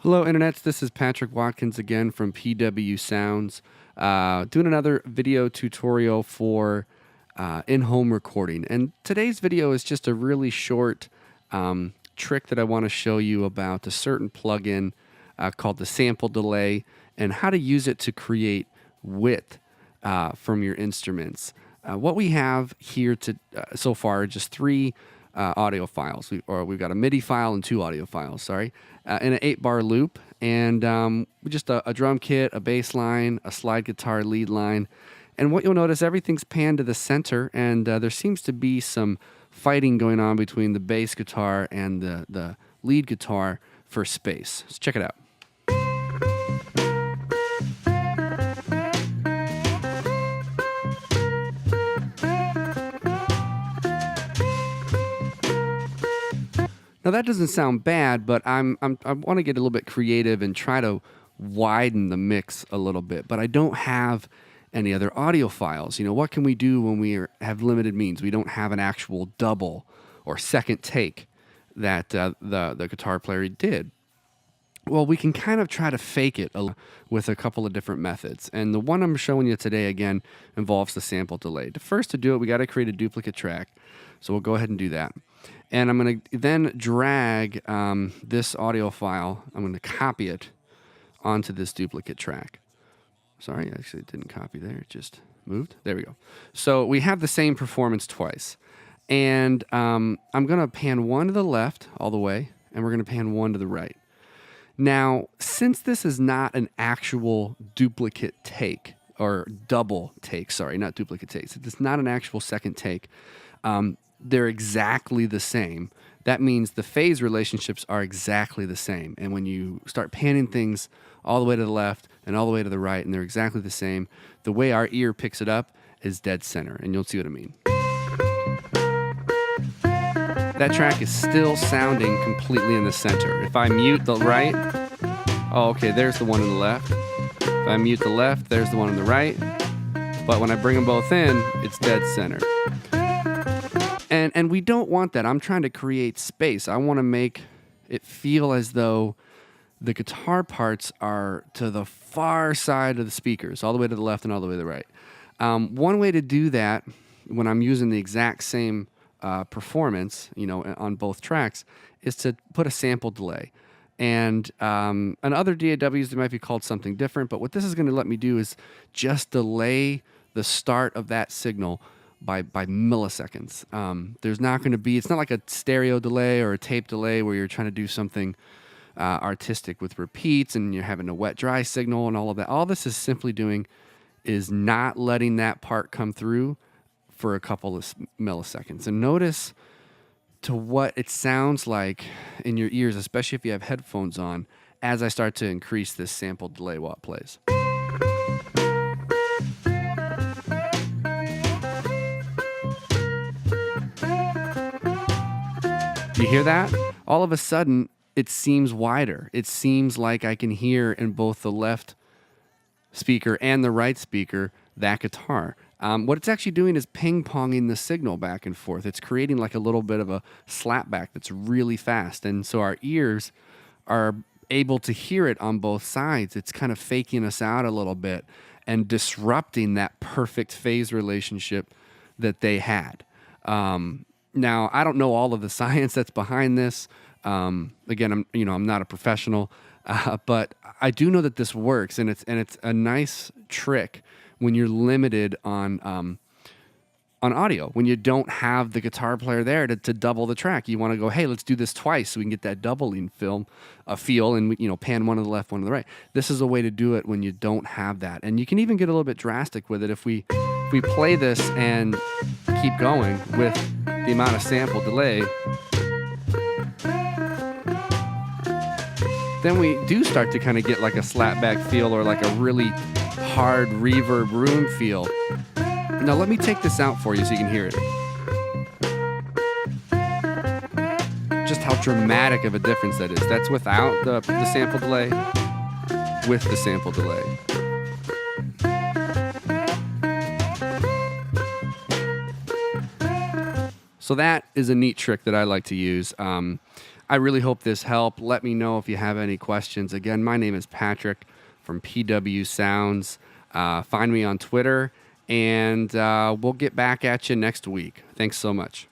Hello, internets. This is Patrick Watkins again from PW Sounds, doing another video tutorial for in-home recording. And today's video is just a really short trick that I want to show you about a certain plugin called the sample delay and how to use it to create width from your instruments. What we have here so far are just three audio files. We've got a MIDI file and two audio files, sorry, in an 8-bar loop, and just a drum kit, a bass line, a slide guitar lead line. And what you'll notice, everything's panned to the center, and there seems to be some fighting going on between the bass guitar and the lead guitar for space. So check it out. Now that doesn't sound bad, but I want to get a little bit creative and try to widen the mix a little bit. But I don't have any other audio files. You know, what can we do when we have limited means? We don't have an actual double or second take that the guitar player did. Well, we can kind of try to fake it with a couple of different methods. And the one I'm showing you today, again, involves the sample delay. First, to do it, we got to create a duplicate track. So we'll go ahead and do that. And I'm going to then drag this audio file. I'm going to copy it onto this duplicate track. Sorry, I actually didn't copy there. It just moved. There we go. So we have the same performance twice. And I'm going to pan one to the left all the way, and we're going to pan one to the right. Now, since this is not an actual duplicate take, or double take, sorry, not duplicate takes. It's not an actual second take. They're exactly the same. That means the phase relationships are exactly the same. And when you start panning things all the way to the left and all the way to the right, and they're exactly the same, the way our ear picks it up is dead center, and you'll see what I mean. That track is still sounding completely in the center. If I mute the right, oh, okay, there's the one on the left. If I mute the left, there's the one on the right. But when I bring them both in, it's dead center. And we don't want that. I'm trying to create space. I want to make it feel as though the guitar parts are to the far side of the speakers, all the way to the left and all the way to the right. One way to do that, when I'm using the exact same performance, you know, on both tracks, is to put a sample delay. And on other DAWs, they might be called something different, but what this is going to let me do is just delay the start of that signal by milliseconds. There's not going to be, it's not like a stereo delay or a tape delay where you're trying to do something artistic with repeats and you're having a wet dry signal and all of that. All this is simply doing is not letting that part come through for a couple of milliseconds. And notice to what it sounds like in your ears, especially if you have headphones on, as I start to increase this sample delay while it plays. Do you hear that? All of a sudden, it seems wider. It seems like I can hear in both the left speaker and the right speaker that guitar. What it's actually doing is ping-ponging the signal back and forth. It's creating like a little bit of a slapback that's really fast. And so our ears are able to hear it on both sides. It's kind of faking us out a little bit and disrupting that perfect phase relationship that they had. Now, I don't know all of the science that's behind this. Again, I'm not a professional, but I do know that this works, and it's a nice trick when you're limited on audio. When you don't have the guitar player there to double the track, you want to go, hey, let's do this twice so we can get that doubling feel, and pan one to the left, one to the right. This is a way to do it when you don't have that, and you can even get a little bit drastic with it if we play this and keep going with the amount of sample delay. Then we do start to kind of get like a slapback feel or like a really hard reverb room feel. Now let me take this out for you so you can hear it. Just how dramatic of a difference that is. That's without the sample delay, with the sample delay. So that is a neat trick that I like to use. I really hope this helped. Let me know if you have any questions. Again, my name is Patrick from PW Sounds. Find me on Twitter, and we'll get back at you next week. Thanks so much.